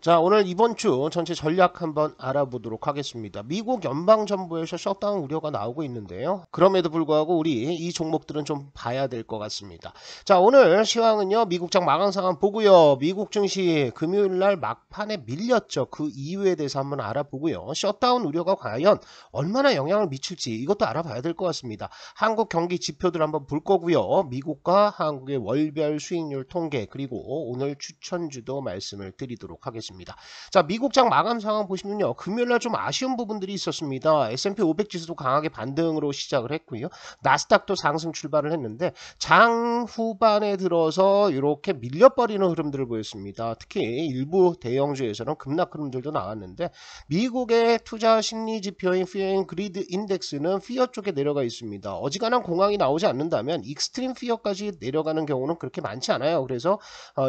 자, 오늘 이번 주 전체 전략 한번 알아보도록 하겠습니다. 미국 연방정부에서 셧다운 우려가 나오고 있는데요. 그럼에도 불구하고 우리 이 종목들은 좀 봐야 될 것 같습니다. 자, 오늘 시황은요. 미국장 마감 상황 보고요. 미국 증시 금요일날 막판에 밀렸죠. 그 이유에 대해서 한번 알아보고요. 셧다운 우려가 과연 얼마나 영향을 미칠지 이것도 알아봐야 될 것 같습니다. 한국 경기 지표들 한번 볼 거고요. 미국과 한국의 월별 수익률 통계 그리고 오늘 추천주도 말씀을 드리도록 하겠습니다. 자, 미국장 마감 상황 보시면요. 금요일날 좀 아쉬운 부분들이 있었습니다. S&P 500 지수도 강하게 반등으로 시작을 했고요. 나스닥도 상승 출발을 했는데 장 후반에 들어서 이렇게 밀려버리는 흐름들을 보였습니다. 특히 일부 대형주에서는 급락 흐름들도 나왔는데 미국의 투자 심리 지표인 Fear and Greed 인덱스는 피어 쪽에 내려가 있습니다. 어지간한 공황이 나오지 않는다면 익스트림 피어까지 내려가는 경우는 그렇게 많지 않아요. 그래서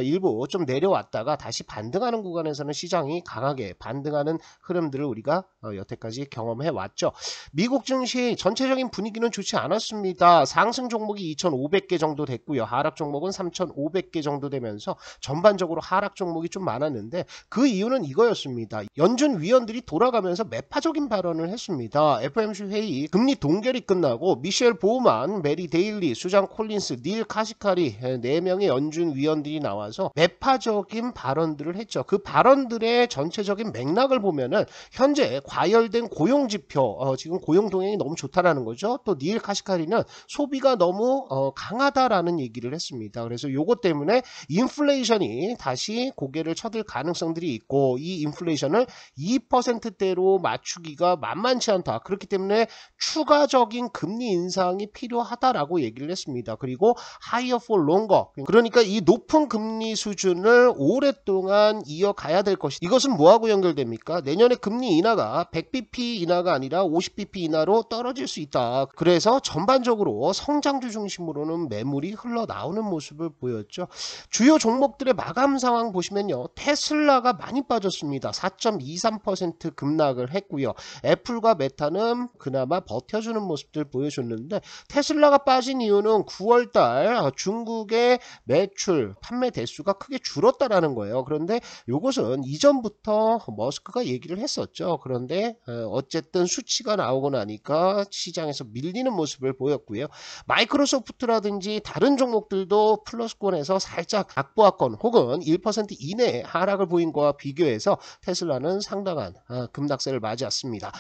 일부 좀 내려왔다가 다시 반등하는 구간에서는 시장이 강하게 반등하는 흐름들을 우리가 여태까지 경험해 왔죠. 미국 증시 전체적인 분위기는 좋지 않았습니다. 상승 종목이 2,500개 정도 됐고요. 하락 종목은 3,500개 정도 되면서 전반적으로 하락 종목이 좀 많았는데 그 이유는 이거였습니다. 연준 위원들이 돌아가면서 매파적인 발언을 했습니다. FOMC 회의 금리 동결이 끝나고 미셸 보우만, 메리 데일리, 수잔 콜린스, 닐 카시카리 4명의 연준 위원들이 나와서 매파적인 발언들을 했죠. 그 발언들의 전체적인 맥락을 보면은 현재 과열된 고용 지표, 지금 고용 동향이 너무 좋다라는 거죠. 또 닐 카시카리는 소비가 너무 강하다라는 얘기를 했습니다. 그래서 요것 때문에 인플레이션이 다시 고개를 쳐들 가능성들이 있고 이 인플레이션을 2%대로 맞추기가 만만치 않다. 그렇기 때문에 추가적인 금리 인상이 필요하다라고 얘기를 했습니다. 그리고 higher for longer. 그러니까 이 높은 금리 수준을 오랫동안 이어가야 될 것이다. 이것은 뭐하고 연결됩니까? 내년에 금리 인하가 100bp 인하가 아니라 50bp 인하로 떨어질 수 있다. 그래서 전반적으로 성장주 중심으로는 매물이 흘러나오는 모습을 보였죠. 주요 종목들의 마감 상황 보시면요. 테슬라가 많이 빠졌습니다. 4.23% 급락을 했고요. 애플과 메타는 그나마 버텨주는 모습들 보여줬는데 테슬라가 빠진 이유는 9월달 중국의 매출, 판매 대수가 크게 줄었다라는 거예요. 그런데 이것은 이전부터 머스크가 얘기를 했었죠. 그런데 어쨌든 수치가 나오고 나니까 시장에서 밀리는 모습을 보였고요. 마이크로소프트라든지 다른 종목들도 플러스권에서 살짝 악보합권 혹은 1% 이내 하락을 보인 거와 비교해서 테슬라는 상당한 급락세를 맞이했습니다.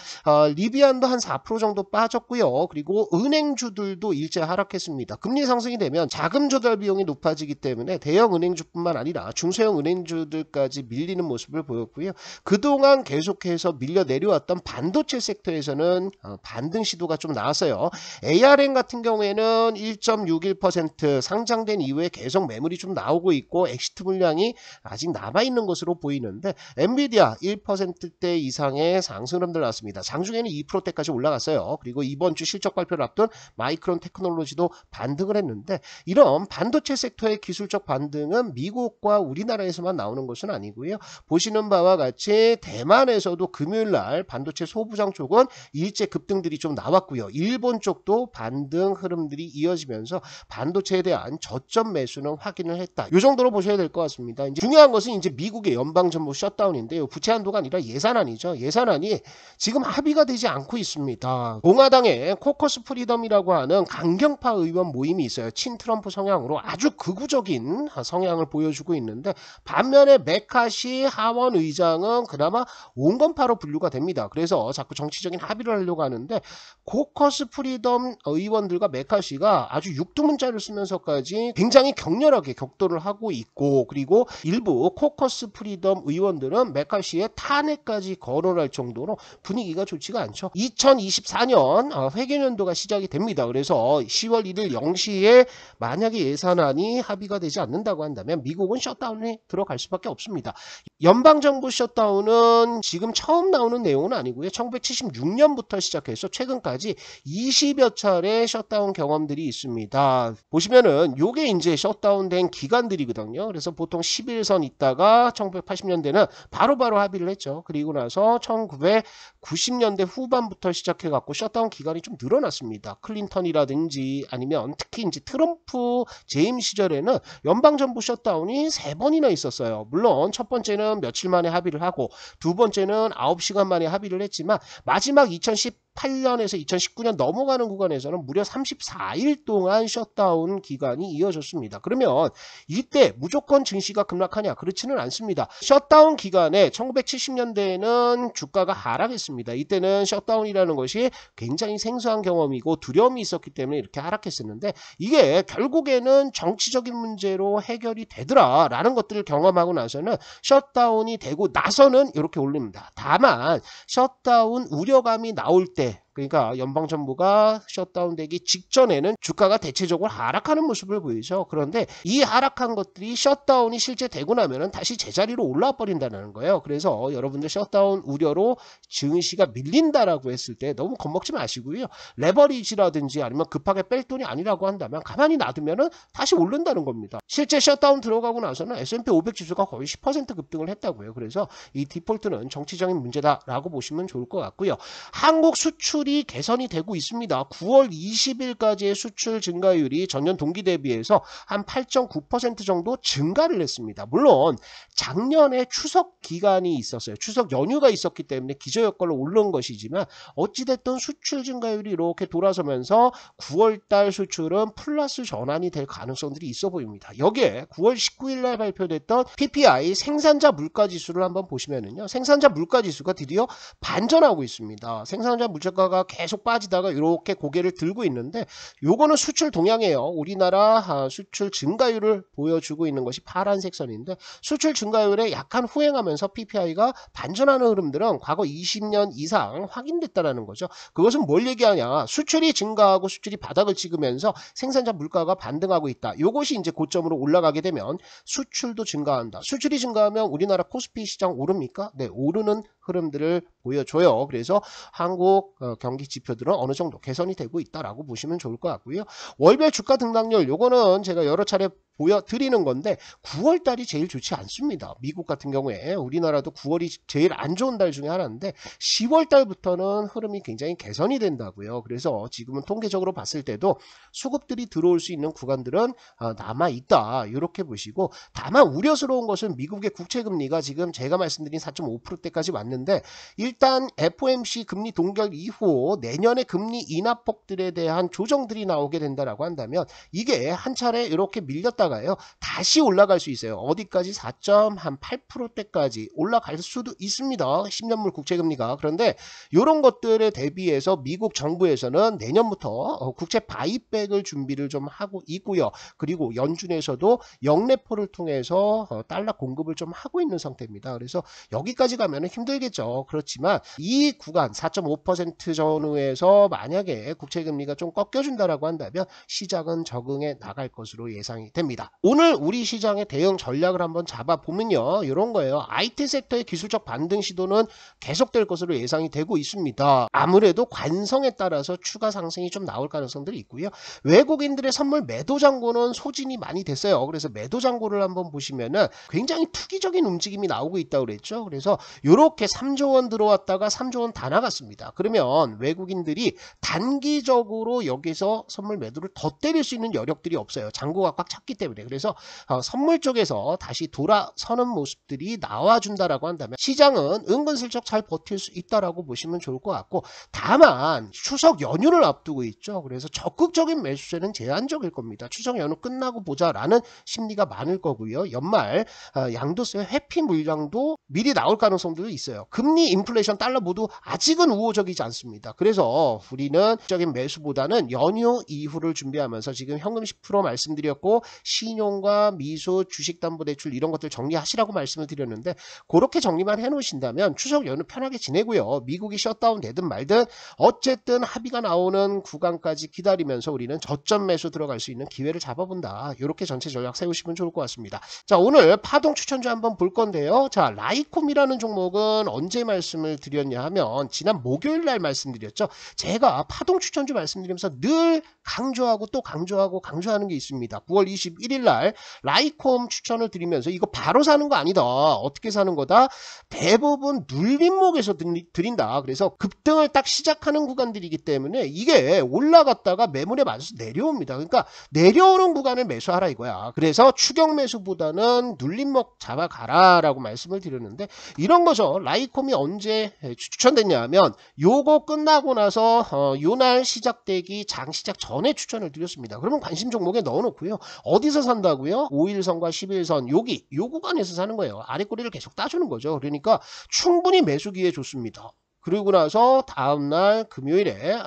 리비안도 한 4% 정도 빠졌고요. 그리고 은행주들도 일제 하락했습니다. 금리 상승이 되면 자금 조달 비용이 높아지기 때문에 대형 은행주뿐만 아니라 중소형 은행주들까지 밀리는 모습을 보였고요. 그동안 계속해서 밀려 내려왔던 반도체 섹터에서는 반등 시도가 좀 나왔어요. ARM 같은 경우에는 1.61% 상장된 이후에 계속 매물이 좀 나오고 있고 엑시트 물량이 아직 남아있는 것으로 보이는데 엔비디아 1%대 이상의 상승 흐름들 나왔습니다. 장중에는 2%대까지 올라갔어요. 그리고 이번 주 실적 발표를 앞둔 마이크론 테크놀로지도 반등을 했는데 이런 반도체 섹터의 기술적 반등은 미국과 우리나라에서만 나오는 것은 아니고요. 보시는 바와 같이 대만에서도 금요일날 반도체 소부장 쪽은 일제 급등들이 좀 나왔고요. 일본 쪽도 반등 흐름들이 이어지면서 반도체에 대한 저점 매수는 확인을 했다. 이 정도로 보셔야 될 것 같습니다. 이제 중요한 것은 이제 미국의 연방정부 셧다운인데요. 부채 한도가 아니라 예산안이죠. 예산안이 지금 합의가 되지 않고 있습니다. 공화당의 코커스 프리덤이라고 하는 강경파 의원 모임이 있어요. 친트럼프 성향으로 아주 극우적인 성향을 보여주고 있는데 반면에 메카시 하원 의장은 그나마 온건파로 분류가 됩니다. 그래서 자꾸 정치적인 합의를 하려고 하는데 코커스 프리덤 의원들과 메카시가 아주 육두문자를 쓰면서까지 굉장히 격렬하게 격돌을 하고 있고 그리고 일부 코커스 프리덤 의원들은 메카시의 탄핵까지 거론할 정도로 분위기가 좋지가 않죠. 2024년 회계연도가 시작이 됩니다. 그래서 10월 1일 0시에 만약에 예산안이 합의가 되지 않는다고 한다면 미국은 셧다운에 들어갈 수밖에 없습니다. 연방정부 셧다운은 지금 처음 나오는 내용은 아니고요. 1976년부터 시작해서 최근까지 20여 차례 셧다운 경험들이 있습니다. 보시면은 요게 이제 셧다운된 기간들이거든요. 그래서 보통 11선 있다가 1980년대는 바로바로 합의를 했죠. 그리고 나서 1990년대 후반부터 시작해 갖고 셧다운 기간이 좀 늘어났습니다. 클린턴이라든지 아니면 특히 이제 트럼프 재임 시절에는 연방정부 셧다운이 3번이나 있었어요. 물론 첫 번째 번째는 며칠 만에 합의를 하고 두 번째는 9시간 만에 합의를 했지만 마지막 2018년에서 2019년 넘어가는 구간에서는 무려 34일 동안 셧다운 기간이 이어졌습니다. 그러면 이때 무조건 증시가 급락하냐? 그렇지는 않습니다. 셧다운 기간에 1970년대에는 주가가 하락했습니다. 이때는 셧다운이라는 것이 굉장히 생소한 경험이고 두려움이 있었기 때문에 이렇게 하락했었는데 이게 결국에는 정치적인 문제로 해결이 되더라라는 것들을 경험하고 나서는 셧다운이 되고 나서는 이렇게 올립니다. 다만 셧다운 우려감이 나올 때 그러니까 연방정부가 셧다운되기 직전에는 주가가 대체적으로 하락하는 모습을 보이죠. 그런데 이 하락한 것들이 셧다운이 실제 되고 나면은 다시 제자리로 올라와 버린다는 거예요. 그래서 여러분들 셧다운 우려로 증시가 밀린다라고 했을 때 너무 겁먹지 마시고요. 레버리지라든지 아니면 급하게 뺄 돈이 아니라고 한다면 가만히 놔두면은 다시 오른다는 겁니다. 실제 셧다운 들어가고 나서는 S&P 500 지수가 거의 10% 급등을 했다고요. 그래서 이 디폴트는 정치적인 문제다라고 보시면 좋을 것 같고요. 한국 수출이 개선이 되고 있습니다. 9월 20일까지의 수출 증가율이 전년 동기 대비해서 한 8.9% 정도 증가를 했습니다. 물론 작년에 추석 기간이 있었어요. 추석 연휴가 있었기 때문에 기저효과로 오른 것이지만 어찌됐든 수출 증가율이 이렇게 돌아서면서 9월달 수출은 플러스 전환이 될 가능성들이 있어 보입니다. 여기에 9월 19일날 발표됐던 PPI 생산자 물가지수를 한번 보시면은요. 생산자 물가지수가 드디어 반전하고 있습니다. 생산자 물가가 계속 빠지다가 이렇게 고개를 들고 있는데 요거는 수출 동향이에요. 우리나라 수출 증가율을 보여주고 있는 것이 파란색 선인데 수출 증가율에 약간 후행하면서 PPI가 반전하는 흐름들은 과거 20년 이상 확인됐다는 거죠. 그것은 뭘 얘기하냐? 수출이 증가하고 수출이 바닥을 찍으면서 생산자 물가가 반등하고 있다. 요것이 이제 고점으로 올라가게 되면 수출도 증가한다. 수출이 증가하면 우리나라 코스피 시장 오릅니까? 네, 오르는 흐름들을 보여줘요. 그래서 한국 경기 지표들은 어느 정도 개선이 되고 있다라고 보시면 좋을 것 같고요. 월별 주가 등락률 요거는 제가 여러 차례 보여드리는 건데 9월 달이 제일 좋지 않습니다. 미국 같은 경우에 우리나라도 9월이 제일 안 좋은 달 중에 하나인데 10월 달부터는 흐름이 굉장히 개선이 된다고요. 그래서 지금은 통계적으로 봤을 때도 수급들이 들어올 수 있는 구간들은 남아있다. 이렇게 보시고 다만 우려스러운 것은 미국의 국채금리가 지금 제가 말씀드린 4.5%대까지 왔는데 일단 FOMC 금리 동결 이후 내년에 금리 인하폭들에 대한 조정들이 나오게 된다라고 한다면 이게 한 차례 이렇게 밀렸다가요 다시 올라갈 수 있어요. 어디까지 4.8%대까지 올라갈 수도 있습니다. 10년물 국채금리가. 그런데 이런 것들에 대비해서 미국 정부에서는 내년부터 국채 바이백을 준비를 좀 하고 있고요. 그리고 연준에서도 영레포를 통해서 달러 공급을 좀 하고 있는 상태입니다. 그래서 여기까지 가면 힘들겠죠. 그렇지만 이 구간 4.5% 전후에서 만약에 국채금리가 좀 꺾여준다라고 한다면 시장은 적응해 나갈 것으로 예상이 됩니다. 오늘 우리 시장의 대응 전략을 한번 잡아보면요. 이런 거예요. IT 섹터의 기술적 반등 시도는 계속될 것으로 예상이 되고 있습니다. 아무래도 관성에 따라서 추가 상승이 좀 나올 가능성들이 있고요. 외국인들의 선물 매도 잔고는 소진이 많이 됐어요. 그래서 매도 잔고를 한번 보시면은 굉장히 투기적인 움직임이 나오고 있다고 그랬죠. 그래서 이렇게 3조 원 들어왔다가 3조 원 다 나갔습니다. 그러면 외국인들이 단기적으로 여기서 선물 매도를 더 때릴 수 있는 여력들이 없어요. 잔고가 꽉 찼기 때문에. 그래서 선물 쪽에서 다시 돌아서는 모습들이 나와준다라고 한다면 시장은 은근슬쩍 잘 버틸 수 있다라고 보시면 좋을 것 같고 다만 추석 연휴를 앞두고 있죠. 그래서 적극적인 매수세는 제한적일 겁니다. 추석 연휴 끝나고 보자라는 심리가 많을 거고요. 연말 양도세 회피 물량도 미리 나올 가능성도 있어요. 금리, 인플레이션, 달러 모두 아직은 우호적이지 않습니다. 그래서 우리는 적인 매수보다는 연휴 이후를 준비하면서 지금 현금 10% 말씀드렸고 신용과 미수, 주식담보대출 이런 것들 정리하시라고 말씀을 드렸는데 그렇게 정리만 해놓으신다면 추석 연휴 편하게 지내고요. 미국이 셧다운 되든 말든 어쨌든 합의가 나오는 구간까지 기다리면서 우리는 저점 매수 들어갈 수 있는 기회를 잡아본다. 이렇게 전체 전략 세우시면 좋을 것 같습니다. 자, 오늘 파동 추천주 한번 볼 건데요. 자, 라이콤이라는 종목은 언제 말씀을 드렸냐 하면 지난 목요일 날 말씀드렸죠. 제가 파동 추천주 말씀드리면서 늘 강조하고 또 강조하는 게 있습니다. 9월 21일날 라이콤 추천을 드리면서 이거 바로 사는 거 아니다. 어떻게 사는 거다? 대부분 눌림목에서 드린다. 그래서 급등을 딱 시작하는 구간들이기 때문에 이게 올라갔다가 매물에 맞아서 내려옵니다. 그러니까 내려오는 구간을 매수하라 이거야. 그래서 추격 매수보다는 눌림목 잡아가라 라고 말씀을 드렸는데 이런 거죠. 라이콤이 언제 추천됐냐 하면 요거 끝나고 나서 요날 시작되기 장 시작 전에 추천을 드렸습니다. 그러면 관심 종목에 넣어놓고요. 어디서 산다고요? 5일선과 11선 여기 요 구간에서 사는 거예요. 아래 꼬리를 계속 따주는 거죠. 그러니까 충분히 매수 기회 좋습니다. 그리고 나서 다음날 금요일에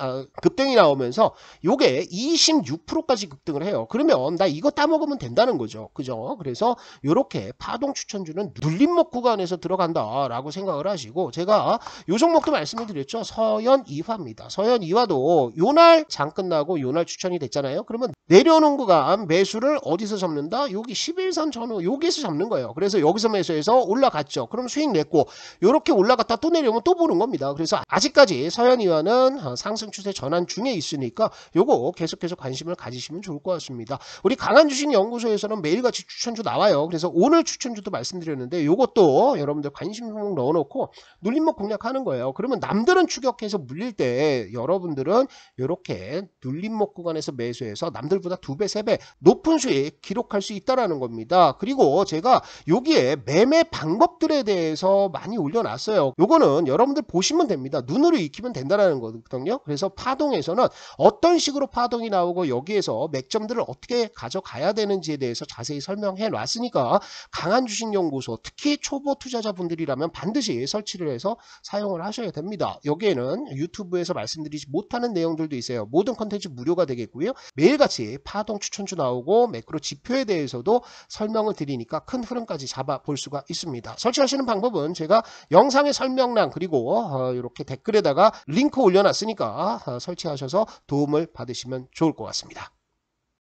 급등이 나오면서 요게 26%까지 급등을 해요. 그러면 나 이거 따먹으면 된다는 거죠. 그죠? 그래서 요렇게 파동 추천주는 눌림목 구간에서 들어간다라고 생각을 하시고 제가 요 종목도 말씀을 드렸죠. 서현 이화입니다. 서현 이화도 요날 장 끝나고 요날 추천이 됐잖아요. 그러면 내려오는 구간 매수를 어디서 잡는다? 여기 11선 전후 여기서 잡는 거예요. 그래서 여기서 매수해서 올라갔죠. 그럼 수익 냈고 요렇게 올라갔다 또 내려오면 또 보는 겁니다. 그래서 아직까지 서현이와는 상승 추세 전환 중에 있으니까 요거 계속해서 관심을 가지시면 좋을 것 같습니다. 우리 강한주식연구소에서는 매일같이 추천주 나와요. 그래서 오늘 추천주도 말씀드렸는데 요것도 여러분들 관심 종목 넣어놓고 눌림목 공략하는 거예요. 그러면 남들은 추격해서 물릴 때 여러분들은 이렇게 눌림목 구간에서 매수해서 남들보다 2배, 3배 높은 수익 기록할 수 있다는 겁니다. 그리고 제가 여기에 매매 방법들에 대해서 많이 올려놨어요. 요거는 여러분들 보시면 됩니다. 눈으로 익히면 된다는 거거든요. 그래서 파동에서는 어떤 식으로 파동이 나오고 여기에서 맥점들을 어떻게 가져가야 되는지에 대해서 자세히 설명해 놨으니까 강한주식연구소 특히 초보 투자자분들이라면 반드시 설치를 해서 사용을 하셔야 됩니다. 여기에는 유튜브에서 말씀드리지 못하는 내용들도 있어요. 모든 컨텐츠 무료가 되겠고요. 매일같이 파동 추천주 나오고 매크로 지표에 대해서도 설명을 드리니까 큰 흐름까지 잡아볼 수가 있습니다. 설치하시는 방법은 제가 영상의 설명란 그리고 이렇게 댓글에다가 링크 올려놨으니까 설치하셔서 도움을 받으시면 좋을 것 같습니다.